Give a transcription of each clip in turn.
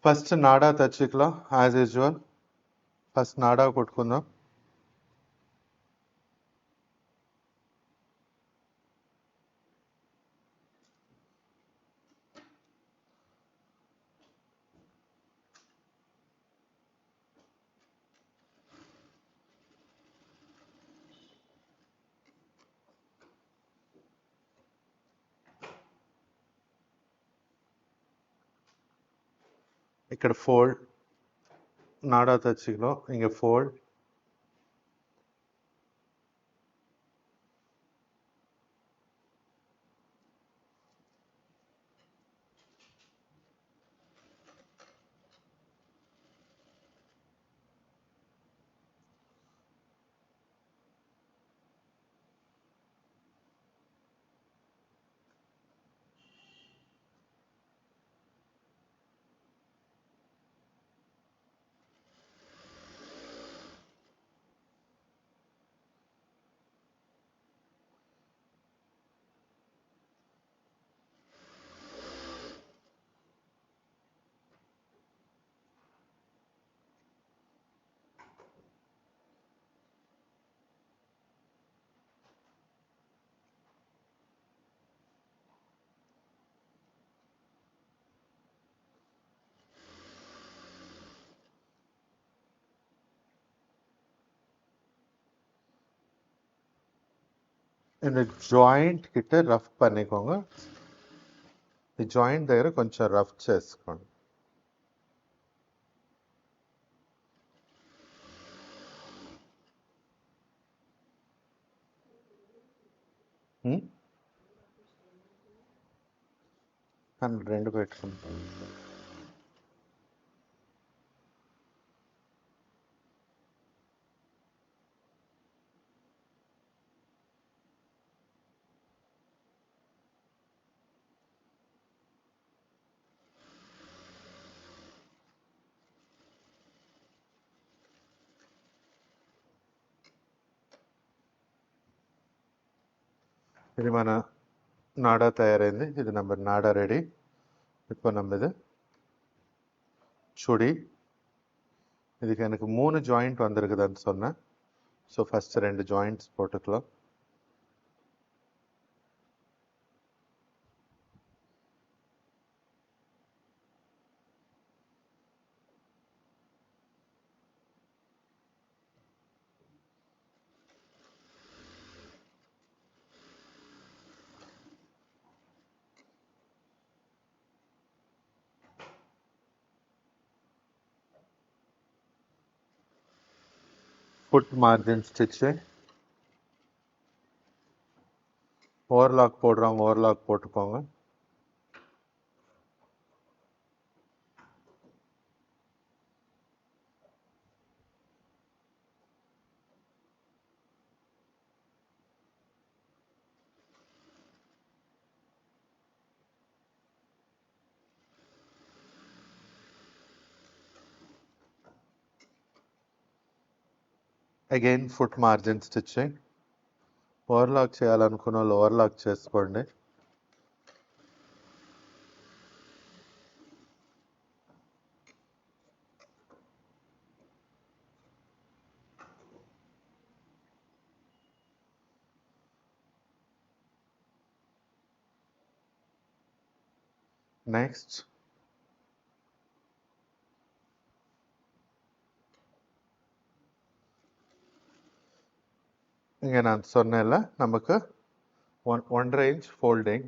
First నాడా తచ్చికలో as usual first నాడా కొట్టుకుందాం. ఇక్కడ ఫోల్డ్ నాడా తచ్చికలో ఇంక ఫోల్డ్, இந்த జాయింట్ கிட்ட రఫ్ பண்ணிக்கோங்க. ఈ జాయింట్ దగ్గర కొంచెం రఫ్ చేసుకోండి. కానీ రెండు పెట్టుకుంటాం. ఇది మన நாடா தயாராயிருது. இது நம்ம நாடா ரெடி. இப்போ நம்ம இது சுடி. இதுக்கு எனக்கு 3 ஜாயிண்ட் வந்திருக்குதுன்னு சொன்னேன். ஸோ ஃபர்ஸ்ட் 2 ஜாயிண்ட்ஸ் போட்டுக்கலாம். Food margin stitch. ஓவர்லாக் போடுறவங்க ஓவர்லாக் போட்டுக்கோங்க. Again foot margin stitching. Overlock చేయాలనుకున్న వాళ్ళు ఓవర్లాక్ చేసుకోండి. నెక్స్ట్ இங்கே நான் சொன்னேன்ல நமக்கு 1.5 inch ఫోల్డింగ్.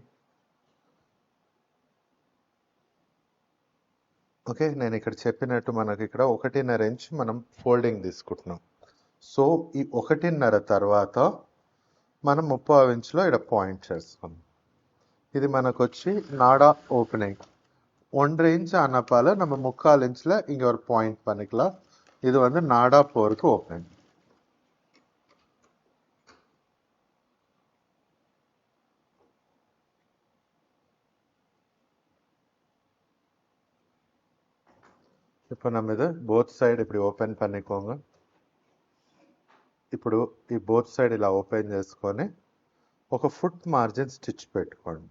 ఓకే, నేను ఇక్కడ చెప్పినట్టు మనకి ఇక్కడ 1.5 inch మనం ఫోల్డింగ్ తీసుకుంటున్నాం. సో ఈ 1.5 తర్వాత మనం 30 inchలో ఇక్కడ పాయింట్ చేసుకున్నాం. ఇది మనకు వచ్చి நாடா ஓப்பனிங். 1.5 inch ஆனப்பால நம்ம 3/4 inchல இங்க ஒரு பாயிண்ட் பண்ணிக்கலாம். இது வந்து நாடா போருக்கு ஓப்பனிங். இப்போ நம்ம இது బోత్ సైడ్ ఇప్పుడు ఓపెన్ பண்ணிக்கோங்க. ఇప్పుడు ఈ బోత్ సైడ్ ఇలా ఓపెన్ చేసుకొని ఒక ఫుట్ మార్జిన్ స్టిచ్ పెట్టుకోండి.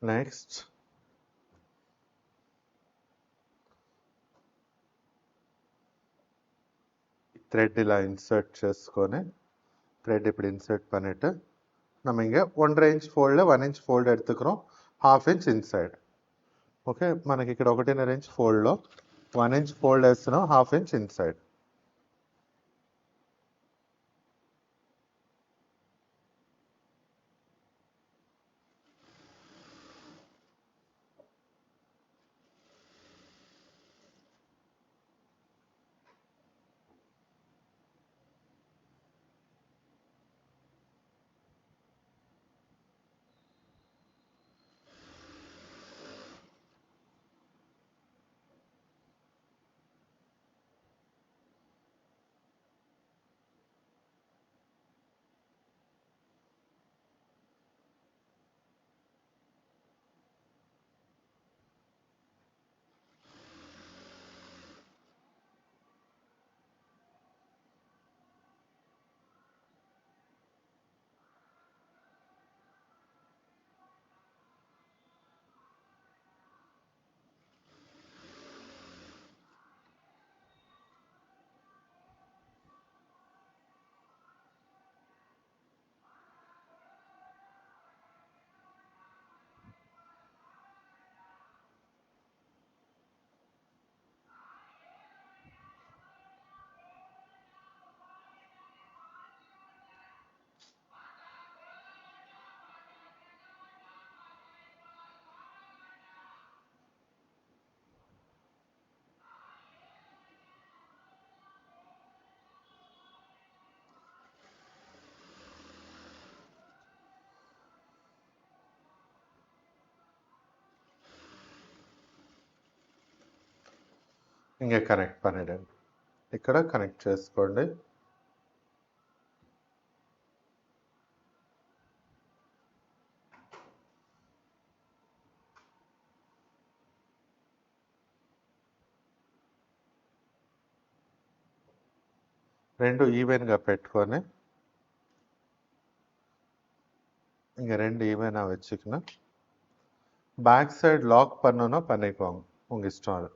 నెక్స్ట్ த்ரெட் ఇలా இன்சர்ட் చేసుకొని த்ரெட் இப்படி இன்சர்ட் பண்ணிட்டு நம்ம இங்கே 1.5 ఇంచ్ ఫోల్డ్ 1 ఇంచ్ ఫోల్డ్ எடுத்துக்கிறோம் 1/2 ఇంచ్ ఇన్సైడ్ ఓకే మనకి ఇక్కడ 1.5 ఇంచ్ ఫోల్డ్లో 1 ఇంచ్ ఫోల్డ్ వేస్తున్నాం 1/2 ఇంచ్ ఇన్సైడ్ ఇంకే కనెక్ట్ பண்ணிடுங்க ఇక్కడ కనెక్ట్ చేసుకోండి రెండు ఈవెన్గా పెట్టుకొని இங்கே ரெண்டு ஈவனாக வச்சுக்கணும் பேக் சைடு லாக் பண்ணணும்னா பண்ணிக்கோங்க உங்கள் இஷ்டம் அது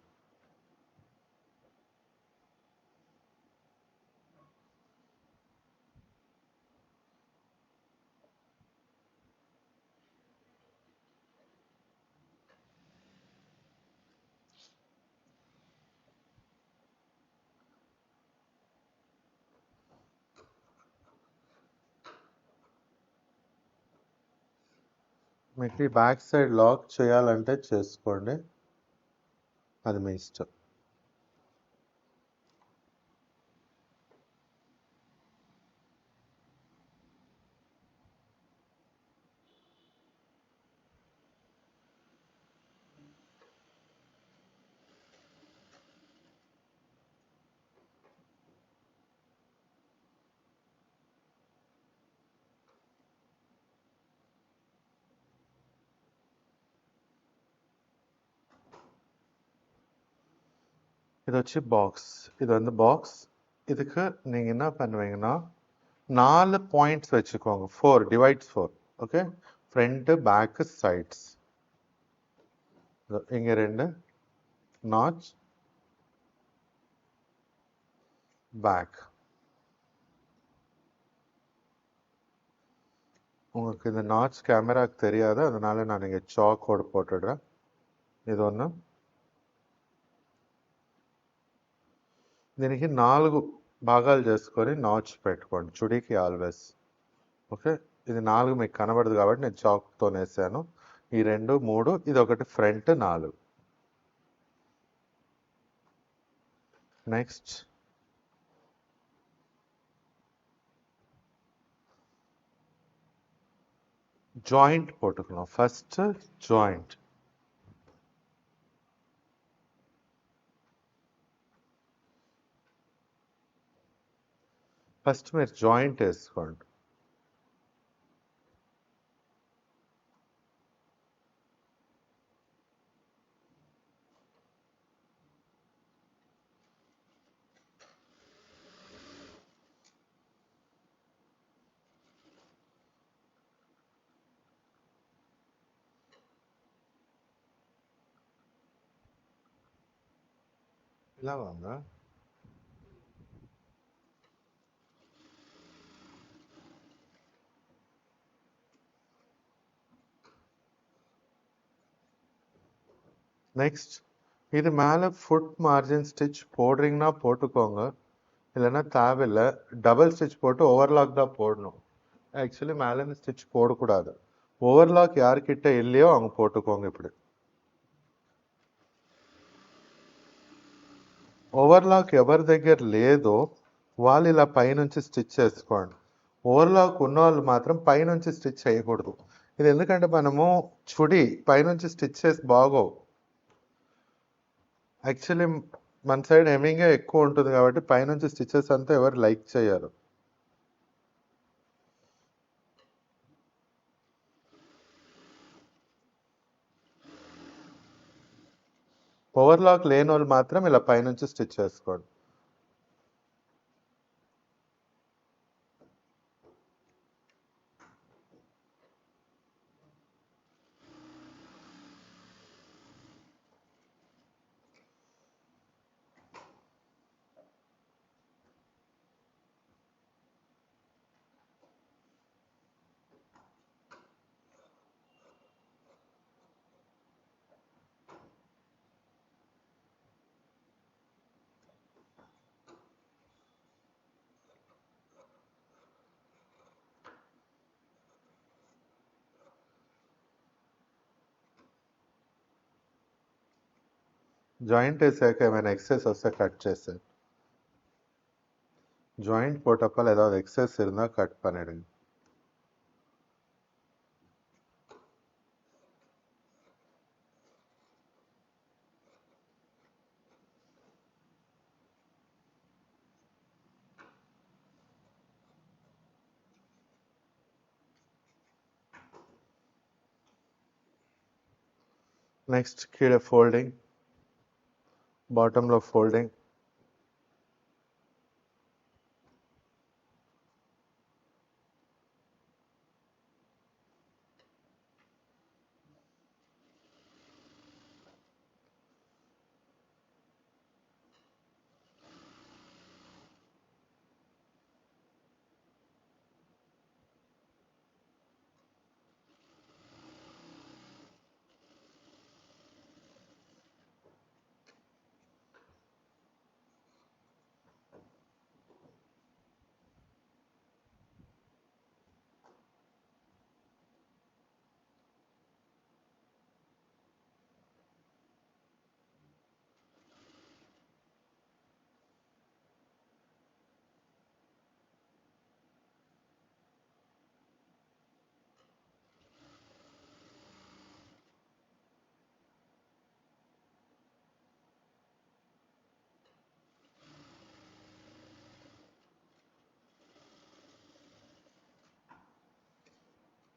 మీకు బ్యాక్ సైడ్ లాక్ చేయాలంటే చేసుకోండి అది మీ ఇష్టం இது வச்சு பாக்ஸ் இது வந்து பாக்ஸ் இதுக்கு நீங்கள் என்ன பண்ணுவீங்கன்னா 4 பாயிண்ட்ஸ் வச்சுக்கோங்க 4 divides 4 okay front back sides இங்கே 2 நாச் பேக் உங்களுக்கு இந்த நாச் கேமராக்கு தெரியாது அதனால நான் இங்கே சாக் கோடு போட்டுடுறேன் இது ஒன்று దీనికి 4 భాగాలు చేసుకొని నాచ్ పెట్టుకోండి చుడీకి ఆల్వేస్ ఓకే ఇది 4 మీకు కనబడదు కాబట్టి నేను చాక్తో వేసాను ఈ 2 3 ఇది ఒకటి ఫ్రంట్ 4 నెక్స్ట్ జాయింట్ పోట్టుకున్నాం ఫస్ట్ జాయింట్ ఫస్ట్ మీరు జాయింట్ వేసుకోండి ఇలా ఉందా? நெக்ஸ்ட் இது மேலே ஃபுட் மார்ஜின் ஸ்டிச் போடுறீங்கன்னா போட்டுக்கோங்க, இல்லைன்னா தேவையில்லை. டபுள் ஸ்டிச் போட்டு ஓவர்லாக் தான் போடணும். ஆக்சுவலி மேலேருந்து ஸ்டிச் போடக்கூடாது. ఓవర్లాక్ యార్కిట్ట இல்லையோ அவங்க போட்டுக்கோங்க. ఇప్పుడు ఓవర్లాక్ ఎవరి దగ్గర లేదో వాళ్ళు ఇలా పైనుంచి స్టిచ్ చేసుకోండి. ఓవర్లాక్ ఉన్న వాళ్ళు మాత్రం పైనుంచి స్టిచ్ చేయకూడదు. ఇది ఎందుకంటే మనము చుడి పైనుంచి స్టిచ్ చేసి బాగోవు. యాక్చువల్లీ మన సైడ్ హెమింగే ఎక్కువ ఉంటుంది కాబట్టి పైనుంచి స్టిచెస్ అంతా ఎవరు లైక్ చేయరు. ఓవర్లాక్ లేని వాళ్ళు మాత్రం ఇలా పైనుంచి స్టిచ్ చేసుకోండి. జాయింట్ వేసాక ఏమైనా ఎక్సెస్ వస్తే కట్ చేసాను. ஜாயிண்ட் போட்டப்பல் ஏதாவது எக்ஸஸ் இருந்தால் கட் பண்ணிடுங்க. నెక్స్ట్ కీழே ఫోల్డింగ్, బాటంలో ఫోల్డింగ్.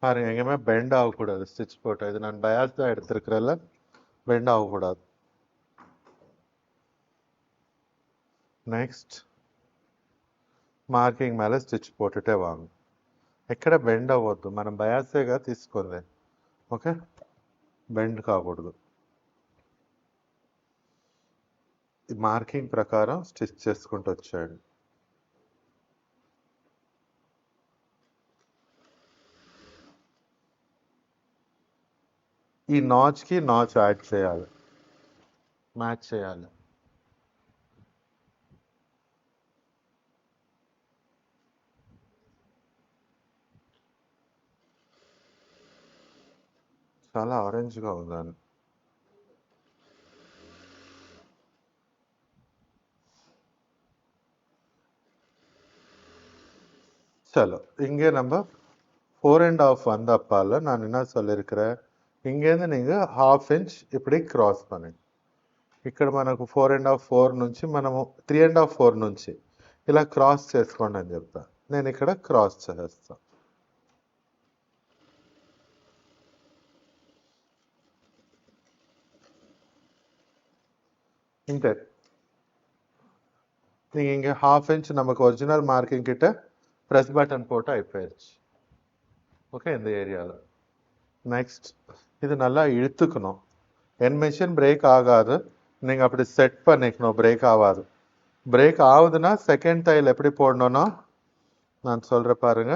பாருங்க, எங்கேயுமே பெண்ட் ஆகக்கூடாது ஸ்டிச் போட்டு. இது நான் பயாஸ் தான் எடுத்திருக்கிறதுல பெண்ட் ஆகக்கூடாது. నెక్స్ట్ మార్కింగ్ మేலே స్టిచ్ పోட்டுటే వాంగ్. ఎక్కడ బెండ్ అవ్వద్దు, మనం బయాసేగా తీసుకోలే. ఓకే, బెండ్ కాకూడదు. ఈ మార్కింగ్ ప్రకారం స్టిచ్ చేసుకుంటూ వచ్చాడు. ఈ నాచ్కి నాచ్ యాడ్ చేయాలి, మ్యాచ్ చేయాలి. చాలా ఆరెంజ్గా ఉందని. சலோ, இங்கே நம்ம 4.5 வந்த அப்பால நான் என்ன சொல்லியிருக்கிறேன், இங்கேருந்து நீங்கள் 1/2 inch இப்படி క్రాస్ பண்ணி, ఇక్కడ మనకు 4.5 4 నుంచి మనము 3.5 4 నుంచి ఇలా క్రాస్ చేసుకోండి అని చెప్తా. నేను ఇక్కడ క్రాస్ చేస్తా. ఇంతే. நீங்கள் இங்கே 1/2 inch நமக்கு ஒரிஜினல் மார்க்கிங் கிட்ட ப்ரெஸ் பட்டன் போட்டு అయిపోయచ్చు. ஓகே, இந்த ஏரியாவில். நெக்ஸ்ட் இது நல்லா இழுத்துக்கணும். என் மிஷின் பிரேக் ஆகாது, நீங்கள் அப்படி செட் பண்ணிக்கணும், பிரேக் ஆகாது. பிரேக் ஆகுதுன்னா செகண்ட் தையல் எப்படி போடணும்னா நான் சொல்கிற பாருங்க.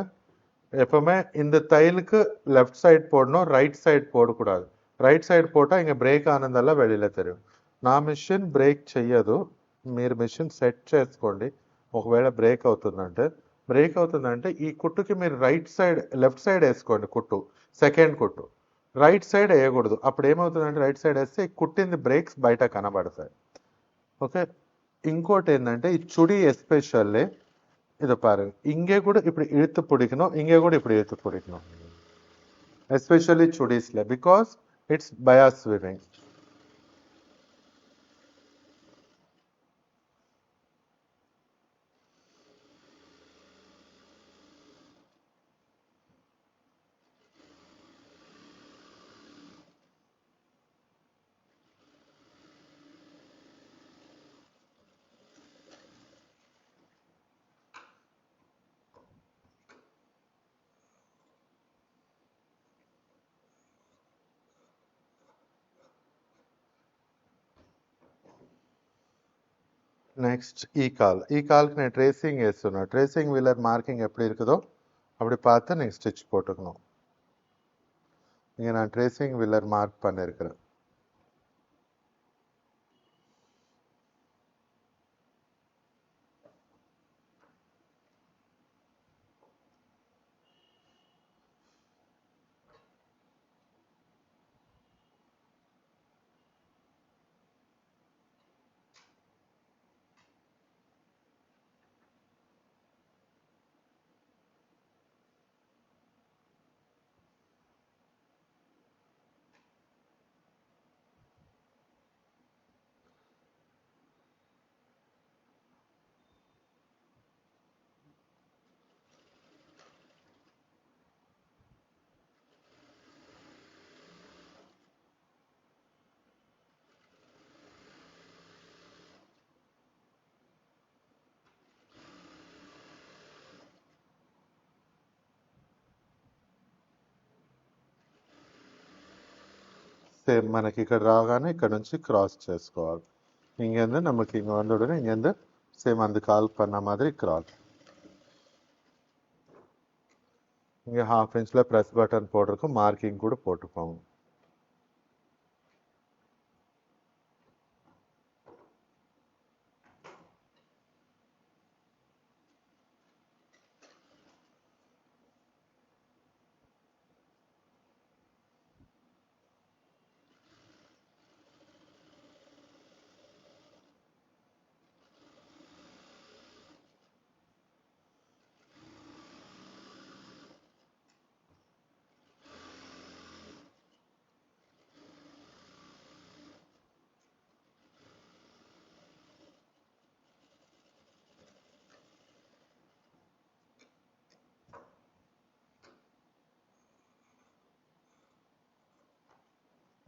எப்பவுமே இந்த தையலுக்கு లెఫ్ట్ సైడ్ పోడணும், రైట్ సైడ్ పోడకూడదు. రైట్ సైడ్ పోటా ఇంక బ్రేక్ ఆనందల్లా వెళ్ళిలే తెలియదు. నా మిషన్ బ్రేక్ చెయ్యదు, మీరు మిషన్ సెట్ చేసుకోండి. ఒకవేళ బ్రేక్ అవుతుందంటే ఈ కుట్టుకి మీరు రైట్ సైడ్ లెఫ్ట్ సైడ్ వేసుకోండి కుట్టు, సెకండ్ కుట్టు. రైట్ సైడ్ వేయకూడదు. అప్పుడు ఏమవుతుందంటే రైట్ సైడ్ వేస్తే ఈ కుట్టింది బ్రేక్స్ బయట కనబడతాయి. ఓకే. ఇంకోటి ఏంటంటే ఈ చుడి ఎస్పెషల్లీ இதை பாருங்க, இங்கே கூட இப்படி இழுத்து பிடிக்கணும், இங்கே கூட இப்படி இழுத்து பிடிக்கணும், எஸ்பெஷலி சுடிஸ்ல, because it's bias swimming. Next ఈ కాల్కి నేను ట్రేసింగ్ వేస్తున్నా. ట్రేసింగ్ వీలర్ మార్కింగ్ எப்படி இருக்குதோ அப்படி பார்த்து நீங்கள் ஸ்டிச் போட்டுக்கணும். இங்கே நான் ட்ரேசிங் வீலர் மார்க் பண்ணியிருக்கிறேன். సేమ్ మనకి ఇక్కడ రాగానే ఇక్కడ నుంచి క్రాస్ చేసుకోవాలి. இங்கேருந்து நமக்கு இங்கே வந்த உடனே இங்கேருந்து சேம் அந்த கால் பண்ண மாதிரி கிராஸ். இங்கே 1/2 இன்ச்சில் ப்ரெஸ் பட்டன் போடுறதுக்கு மார்க்கிங் கூட போட்டுக்கோங்க.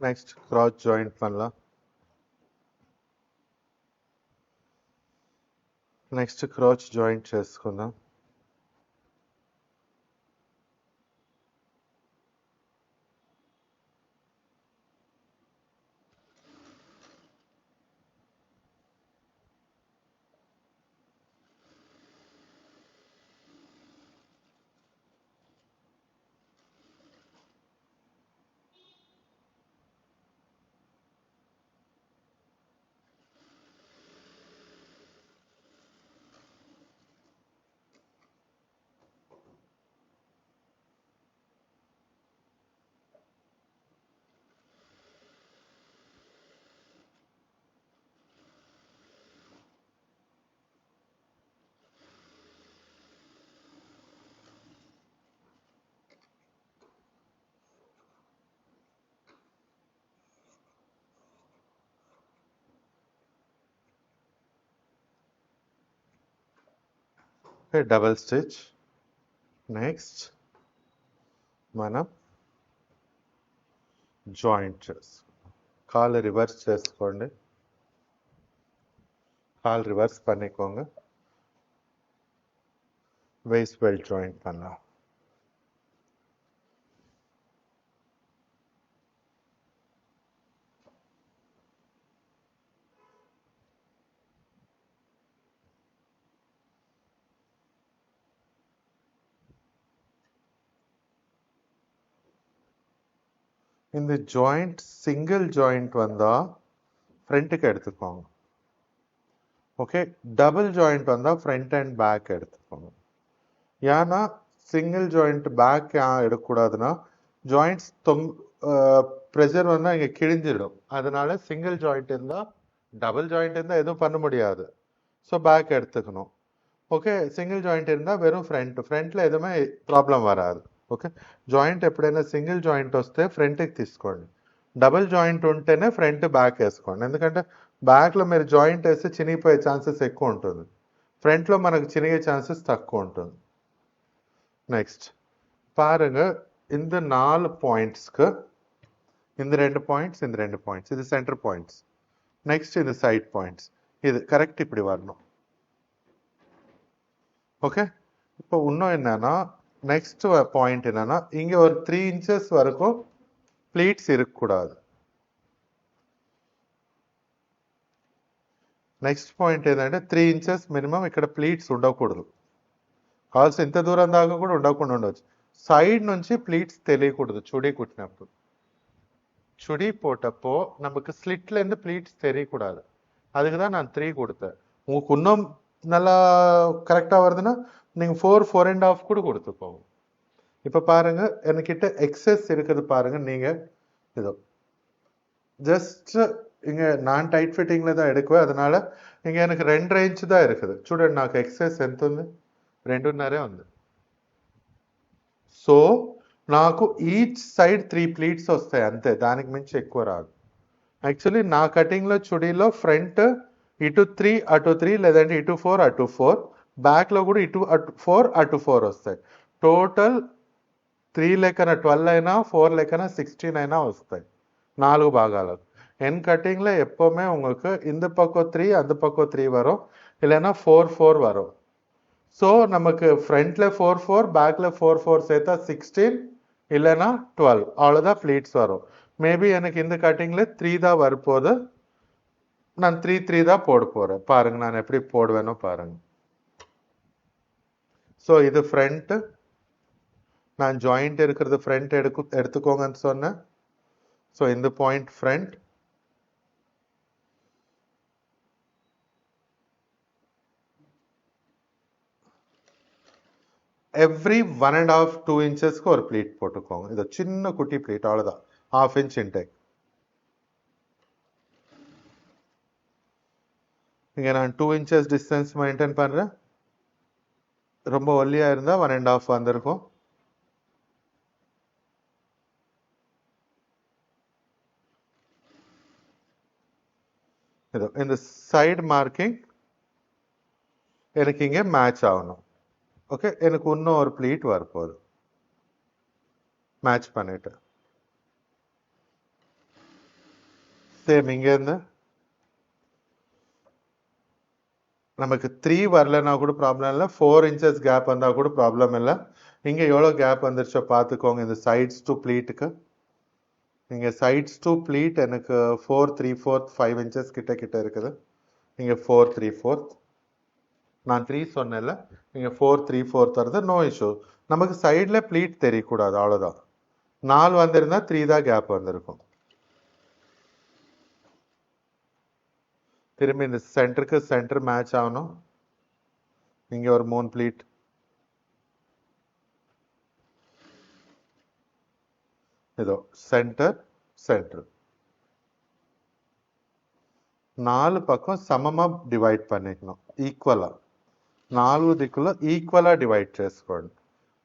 నెక్స్ట్ క్రాస్ జాయింట్ பண்ணலாம். నెక్స్ట్ క్రాచ్ జాయింట్ చేసుకుందాం. Double stitch. నెక్స్ట్ మనం జాయింట్ చేసుకోండి. కాలు రివర్స్ చేసుకోండి, கால் ரிவர்ஸ் பண்ணிக்கோங்க. வேஸ்ட் பெல்ட் ஜாயிண்ட் பண்ணலாம். இந்த ஜாயிண்ட் சிங்கிள் ஜாயிண்ட் வந்தா ஃப்ரண்ட்டுக்கு எடுத்துக்கோங்க. ஓகே, டபுள் ஜாயிண்ட் வந்தா ஃப்ரண்ட் அண்ட் பேக் எடுத்துக்கோங்க. ஏன்னா சிங்கிள் ஜாயிண்ட் பேக் ஏன் எடுக்கக்கூடாதுன்னா ஜாயிண்ட்ஸ் ப்ரெஷர் வந்தா இங்க கிழிஞ்சிடும். அதனால சிங்கிள் ஜாயிண்ட் இருந்தா, டபுள் ஜாயிண்ட் இருந்தா எதுவும் பண்ண முடியாது. ஸோ பேக் எடுத்துக்கணும். ఓకే, సింగిల్ జాయింట్ இருந்தா వెறும் ఫ్రంట్లో ఎదుమే ప్రాబ్లం వరాదు. ఓకే, జాయింట్ ఎప్పుడైనా సింగిల్ జాయింట్ వస్తే ఫ్రంట్కి తీసుకోండి. డబుల్ జాయింట్ ఉంటేనే ఫ్రంట్ బ్యాక్ వేసుకోండి. ఎందుకంటే బ్యాక్లో మీరు జాయింట్ వేస్తే చినిగిపోయే ఛాన్సెస్ ఎక్కువ ఉంటుంది, ఫ్రంట్లో మనకు చినిగే ఛాన్సెస్ తక్కువ ఉంటుంది. నెక్స్ట్ பாருங்க, இந்த 4 பாயிண்ட்ஸ்க்கு இந்த 2 பாயிண்ட்ஸ், இந்த 2 பாயிண்ட்ஸ், இது சென்டர் பாயிண்ட்ஸ். நெக்ஸ்ட் இது சைட் பாயிண்ட்ஸ். இது கரெக்ட் இப்படி வரணும். ஓகே, இப்போ இன்னும் என்னன்னா நெக்ஸ்ட் பாயிண்ட் என்னன்னா இங்க ஒரு 3 இன்ச்சஸ் வரைக்கும் ప్లీట్స్ இருக்கக்கூடாது. నెక్స్ట్ పాయింట్ ఏంటంటే 3 ఇంచెస్ మినిమం ఇక్కడ ప్లీట్స్ ఉండకూడదు. కావాల్సి ఇంత దూరం దాకా కూడా ఉండకుండా ఉండవచ్చు. సైడ్ నుంచి ప్లీట్ஸ் தெரியக்கூடாது. சுடி குட்டினప్పుడు, சுடி போட்டப்போ நமக்கு ஸ்லிட்ல இருந்து ప్లీట్ஸ் தெரியக்கூடாது. அதுக்கு தான் நான் 3 கொடுத்தேன். உங்களுக்கு இன்னும் நல்லா கரெக்டாக வருதுன்னா நீங்கள் 4.5 கூட கொடுத்துக்கோங்க. இப்போ பாருங்க, என்கிட்ட எக்ஸஸ் இருக்குது பாருங்க. நீங்கள் இதோ ஜஸ்ட் இங்கே நான் టైట్ ఫిట్టింగ్లో தான் எடுக்குவேன். அதனால இங்கே எனக்கு 2.5 ఇంచ్ தான் இருக்குது. చూడండి, నాకు ఎక్సెస్ ఎంత ఉంది? 2.5 ఉంది. సో నాకు ఈచ్ సైడ్ 3 ప్లీట్స్ వస్తాయి అంతే, దానికి మించి ఎక్కువ రాదు. యాక్చువల్లీ నా కటింగ్లో చుడీలో ఫ్రంట్ ఇటు 3 అటు 3, లేదంటే ఇటు 4 అటు 4, బ్యాక్లో కూడా ఇటు 4 అటు 4 వస్తాయి. టోటల్ 3 లెక్కన 12 అయినా 4 లెక్కన 16 అయినా వస్తాయి 4 భాగాలకు. என் கட்டிங்ல எப்பவுமே உங்களுக்கு இந்த பக்கம் 3 அந்த பக்கம் 3 வரும், இல்லைன்னா 4 வரும். ஸோ நமக்கு ஃப்ரண்ட்ல 4 பேக்ல 4 சேர்த்தா 16, இல்லைன்னா 12, அவ்வளோதான் ஃப்ளீட்ஸ் வரும். மேபி எனக்கு இந்த கட்டிங்ல 3 தான் வரப்போகுது. நான் 3 தான் போட போறேன். பாருங்க நான் எப்படி போடுவேனோ பாருங்க. ஸோ இது ஃப்ரண்ட், நான் ஜாயிண்ட் இருக்கிறது ஃப்ரண்ட் எடுத்துக்கோங்கன்னு சொன்னேன். ஸோ இந்த பாயிண்ட் ஃப்ரண்ட், எவ்ரி 1.5 2 இன்ச்சஸ்க்கு ஒரு ப்ளீட் போட்டுக்கோங்க. இது சின்ன குட்டி ப்ளீட், அவ்வளோதான், 1/2 inch இன்டேக். இங்கே நான் 2 inches டிஸ்டன்ஸ் மெயின்டைன் பண்ணுறேன். ரொம்ப ஒல்லியாக இருந்தால் 1.5 வந்திருக்கும். இது இந்த சைடு மார்க்கிங் எனக்கு இங்கே மேட்ச் ஆகணும். ஓகே, எனக்கு இன்னும் ஒரு ப்ளீட் வரப்போகுது. மேட்ச் பண்ணிட்டு சேம் இங்கேருந்து நமக்கு 3 வரலன்னா கூட ப்ராப்ளம் இல்லை, 4 inches கேப் வந்தால் கூட ப்ராப்ளம் இல்லை. இங்கே எவ்வளோ கேப் வந்துருச்சோ பார்த்துக்கோங்க. இந்த சைட்ஸ் டு ப்ளீட்டுக்கு இங்கே சைட்ஸ் டு ப்ளீட் எனக்கு 4 3/4 5 inches கிட்ட இருக்குது. இங்கே 4 3/4, நான் 3 சொன்னேன்ல, இங்கே 4 3/4 வருது. நோ இஷ்யூ, நமக்கு சைடில் ப்ளீட் தெரியக்கூடாது, அவ்வளோதான். 4 வந்திருந்தா 3 தான் கேப் வந்திருக்கும். திரும்பி இந்த சென்டருக்கு சென்டர் மேட்ச் ஆகணும். இங்கே ஒரு 3 ப்ளீட், இதோ சென்டர் சென்டர், 4 பக்கம் சமமாக டிவைட் பண்ணிக்கணும், ఈక్వల్గా 4 దిక్కులో ఈక్వల్గా డివైడ్ చేసుకోండి.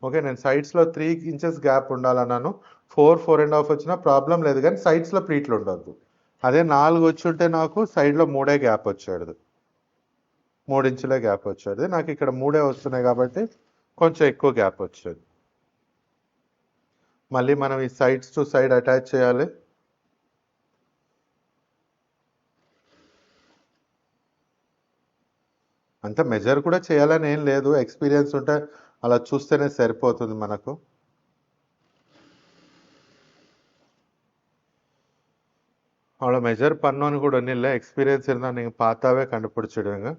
ఓకే, నేను సైడ్స్లో 3 inches గ్యాప్ ఉండాలన్నాను. 4 4.5 వచ్చినా ప్రాబ్లం లేదు, కానీ సైడ్స్లో ప్లీట్లు ఉండొద్దు. అదే 4 వచ్చి ఉంటే నాకు సైడ్లో 3 గ్యాప్ వచ్చేది, 3 ఇంచులే గ్యాప్ వచ్చేది. నాకు ఇక్కడ 3 వస్తున్నాయి కాబట్టి కొంచెం ఎక్కువ గ్యాప్ వచ్చేది. మళ్ళీ మనం ఈ సైడ్స్ టు సైడ్ అటాచ్ చేయాలి. అంత మెజర్ కూడా చేయాలని ఏం లేదు, ఎక్స్పీరియన్స్ ఉంటే అలా చూస్తేనే సరిపోతుంది మనకు. அவ்வளோ மெஜர் பண்ணோன்னு கூட ஒன்றும் இல்லை, எக்ஸ்பீரியன்ஸ் இருந்தால் நீங்கள் பார்த்தாவே கண்டுபிடிச்சிடுவீங்க.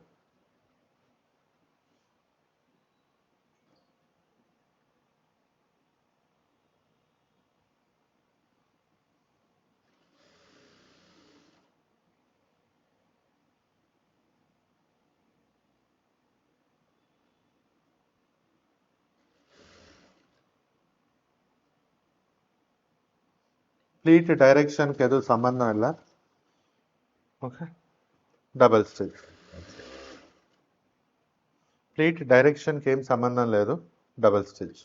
ప్లీట్ డైరెక్షన్కి ఏదో సంబంధం ಇಲ್ಲ. Okay, double stitch. ప్లీట్ డైరెక్షన్కి ఏం సంబంధం లేదు, డబల్ స్టిచ్.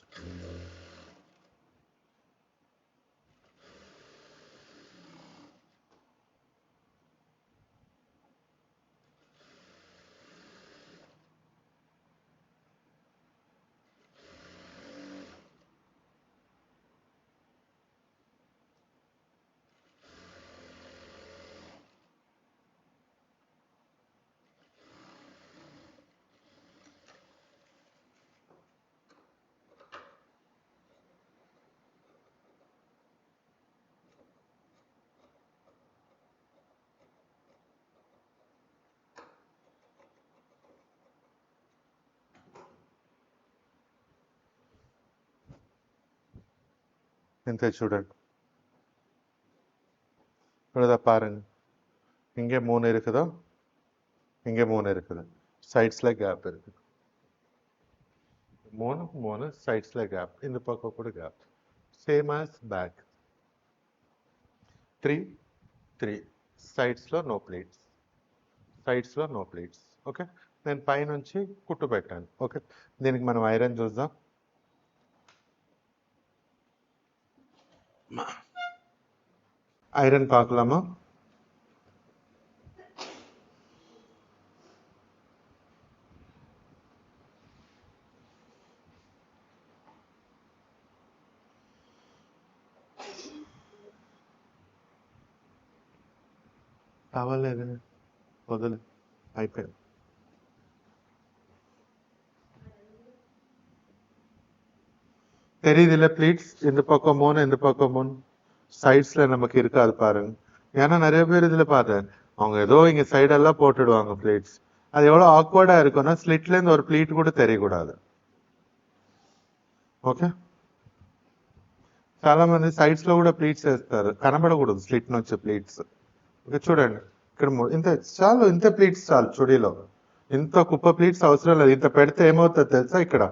ఇంతే చూడండి, இவ்வளோதான் பாருங்க. இங்கே 3 இருக்குதோ, இங்கே 3 இருக்குது, சைட்ஸில் கேப் இருக்குது. 3 சைட்ஸில் கேப், இந்த பக்கம் கூட கேப். Same as back. 3 సైడ్స్లో నో ప్లీట్స్, సైడ్స్లో నో ప్లీట్స్. ఓకే, నేను పైనుంచి కుట్టు పెట్టాను. ఓకే, దీనికి మనం ఐరన్ చూద్దాం. ఐరన్ பார்க்கலாமா? కావాలేదు వదలు, అయిపోయింది. தெரியுதுல்ல ப்ளீட்ஸ், இந்த பக்கம் 3 இந்த பக்கம் 3 சைட்ஸ்ல நமக்கு இருக்காது பாருங்க. ஏன்னா நிறைய பேர் இதுல பார்த்தேன், அவங்க ஏதோ இங்க சைடெல்லாம் போட்டுடுவாங்க ப்ளீட்ஸ். அது எவ்வளவு ஆக்வர்டா இருக்கும்னா ஸ்லிட்ல இருந்து ஒரு ப்ளீட் கூட தெரியக்கூடாது. ఓకే, చాలా మంది సైడ్స్ లో కూడా ప్లీట్స్ వేస్తారు, కనబడకూడదు స్లిట్ నుంచి ప్లీట్స్. ఓకే చూడండి, ఇక్కడ ఇంత చాలు, ఇంత ప్లీట్స్ చాలు. చుడీలో ఇంత కుప్ప ప్లీట్స్ అవసరం లేదు. ఇంత పెడితే ఏమవుతుంది తెలుసా, ఇక్కడ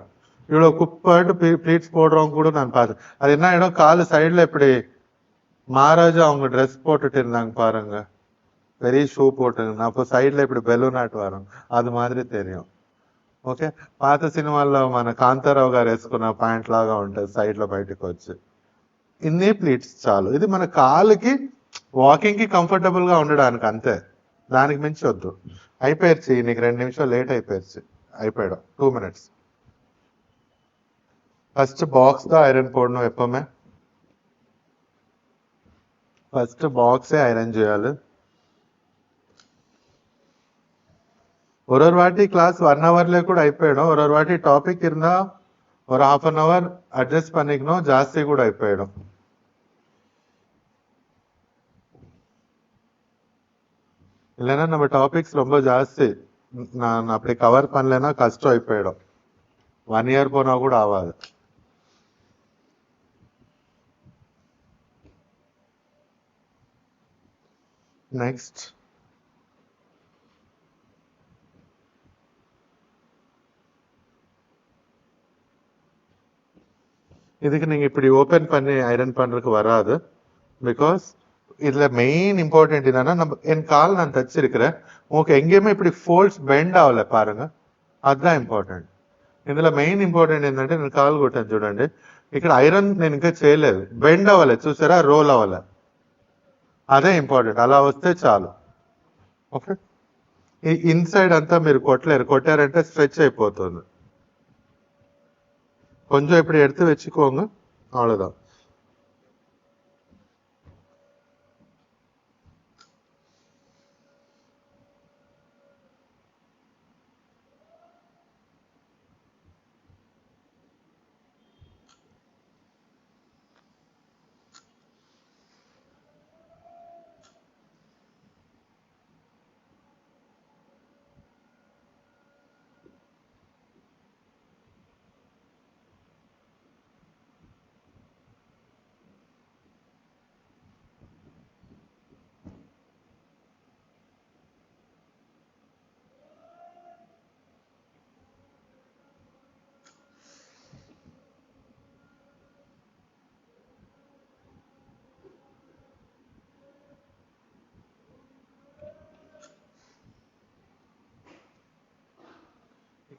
இவ்வளோ குப்பாட்டு ப்ளீட்ஸ் போடுறவங்க கூட நான் பார்த்தேன். அது என்ன இடம், காலு சைடில் இப்படி மகாராஜா அவங்க ட்ரெஸ் போட்டுட்டு இருந்தாங்க பாருங்க, பெரிய ஷூ போட்டுருங்க, அப்போ சைடில் இப்படி பெலூன் ஆட்டு வரும், அது மாதிரி தெரியும். ఓకే, పాత సినిమాల్లో మన కాంతారావు గారు వేసుకున్న ప్యాంట్ లాగా ఉంటుంది, సైడ్లో బయటకు వచ్చి. ఇన్ని ప్లీట్స్ చాలు. ఇది మన కాలుకి వాకింగ్ కి కంఫర్టబుల్ గా ఉండడానికి అంతే, దానికి మించి వద్దు. అయిపోయచ్చు, నీకు 2 నిమిషాలు లేట్ అయిపోయచ్చు. అయిపోయాడు, 2 minutes. ஃபர்ஸ்ட் பாக்ஸ் தான் ஐரன் போடணும் எப்பவுமே. ஃபர்ஸ்ட் பாக்ஸே ஐரன் చేయాలి. ஒரு வாட்டி கிளாஸ் 1 hourல கூட అయిపోయాடும். ஒரு வாட்டி டாபிக் இருந்தா ஒரு 1/2 hour அட்ஜஸ்ட் பண்ணிக்கணும், ஜாஸ்தி கூட అయిపోయాடும். இல்லைன்னா நம்ம டாபிக்ஸ் ரொம்ப ஜாஸ்தி, நான் அப்படி கவர் பண்ணலைன்னா கஷ்டம் అయిపోయాடும். 1 year போனா கூட ஆகாது. నెక్స్ట్ இதுக்கு நீங்க இப்படி ஓபன் பண்ணி ஐரன் பண்றதுக்கு வராது. பிகாஸ் இதுல மெயின் இம்பார்ட்டன்ட் என்னன்னா, நம்ம என் கால் நான் தச்சிருக்கிறேன், உங்களுக்கு எங்கேயுமே இப்படி ఫోల్డ్స్ బెండ్ అవ్వలే పారుங்க, அதுதான் ఇంపార్టెంట్. ఇందులో మెయిన్ ఇంపార్టెంట్ ఏంటంటే, నేను కాలు కొట్టాను చూడండి, ఇక్కడ ఐరన్ నేను ఇంకా చేయలేదు, బెండ్ అవ్వలే, చూసారా, రోల్ అవ్వలే, అదే ఇంపార్టెంట్. అలా వస్తే చాలు. ఓకే, ఈ ఇన్సైడ్ అంతా మీరు కొట్టలేరు, కొట్టారంటే స్ట్రెచ్ అయిపోతుంది. கொஞ்சம் இப்படி எடுத்து வச்சுக்கோங்க, அவ்வளவுதான்.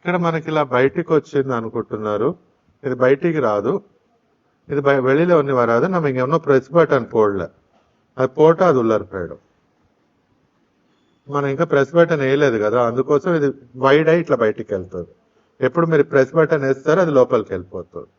ఇక్కడ మనకి ఇలా బయటికి వచ్చింది అనుకుంటున్నారు, இது బయటికి రాదు, இது வெளியில ஒன்று வராது. நம்ம இங்க இன்னும் ப்ரெஸ் பட்டன் போடல, అది పోట అది ఉల్లర పోయడం. మనం ఇంకా ప్రెస్ బటన్ వేయలేదు కదా, అందుకోసం ఇది వైడ్ అయి ఇట్లా బయటికి వెళ్తుంది. ఎప్పుడు మీరు ప్రెస్ బటన్ వేస్తారో అది లోపలికి వెళ్ళిపోతుంది.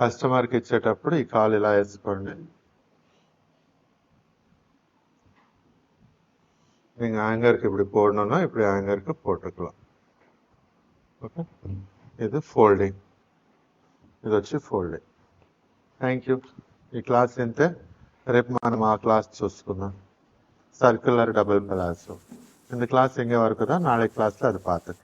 కస్టమర్కి ఇచ్చేటప్పుడు ఈ కాలు ఇలా వేసుకోండి. நீங்கள் ஹேங்கருக்கு இப்படி போடணும்னா இப்படி ஹேங்கருக்கு போட்டுக்கலாம். ఓకే, ఇది ఫోల్డింగ్, ఇది వచ్చి ఫోల్డింగ్. Thank you. ఈ క్లాస్ ఇంతే. రేపు మనం ఆ క్లాస్ చూసుకుందాం, సర్క్యులర్ డబుల్ ప్లాస్. இந்த క్లాస్ ఇంకే వరకు தான். நாளை క్లాస్లో అది பார்த்து